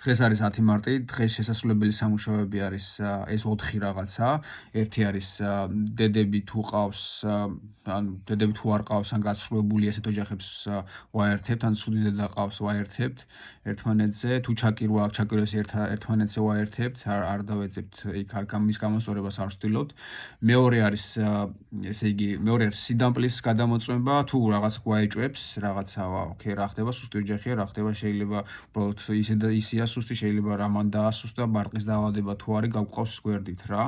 დღეს არის 10 მარტი, დღეს შესასრულებელი სამუშაოები არის ეს 4 რაღაცა. ერთი არის დედები თუ ყავს, ან დედები თუ არ ყავს, ან გასრულებული ესეთ ოჯახებს ვაერთებთ, ან ცუდი დედა ყავს ვაერთებთ ერთმანეთზე, თუ ჩაკირო აქვს, ჩაკიროს ერთმანეთზე ვაერთებთ, არ დავეძებთ იქ მის გამოსწორებას არ ვცდილობთ. მეორე არის ესე იგი, მეორე არის სიდამპლის გადამოწმება, თუ რაღაც გვაეჭვებს, რაღაცა, ოკეი, რა ხდება, სუსტი ოჯახია, რა ხდება, შეიძლება უბრალოდ ისე და ისეა სუსტი, შეიძლება რამან დაასუსტა, ბარყის დაავადება თუ არის, გავყავს გვერდით რა.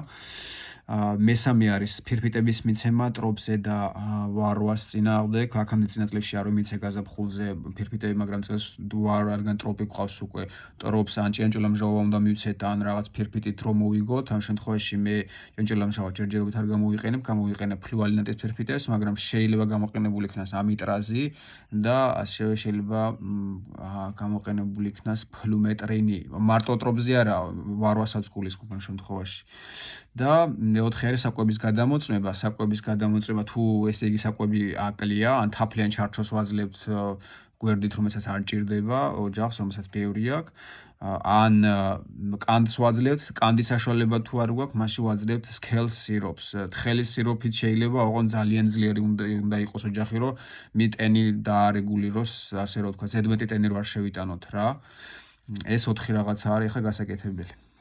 მესამე არის ფირფიტების მიცემა ტროპზე და ვარვას წინააღმდეგ. აქამდე წინა წლებში არ ვიმიცე გაზაფხულზე ფირფიტები, მაგრამ წელს რადგან ტროპი გვყავს უკვე, ტროპს ან ჭიანჭველამჟავა უნდა მივცეთ, ან რაღაც ფირფიტით რომ მოვიგოთ. ამ შემთხვევაში მე ჭიანჭველამჟავა ჯერჯერობით არ გამოვიყენებ ფლუალინატის ფირფიტებს, მაგრამ შეიძლება გამოყენებული იქნას ამიტრაზი და ასევე შეიძლება გამოყენებული იქნას ფლუმეტრინი. მარტო ტროპზე არა, ვარვასაც გულისხმობ ამ შემთხვევაში. და მეოთხე არის საკვების გადამოწმება. საკვების გადამოწმება თუ ესე იგი საკვები აკლია, ან თაფლიან ჩარჩოს ვაძლევთ გვერდით, რომელსაც არ ჭირდება ოჯახს, რომელსაც ბევრი აქვს. ან კანდს ვაძლევთ, კანდის საშუალება თუ არ გვაქვს, მაშინ ვაძლევთ სქელს სიროპს. თხელის სიროპით შეიძლება, ოღონდ ძალიან ძლიერი უნდა იყოს ოჯახი, რომ ტენი დაარეგულიროს, ასე რომ ვთქვა, ზედმეტი ტენი რო არ შევიტანოთ რა. ეს 4 რაღაცა არის ახლა გასაკეთებელი.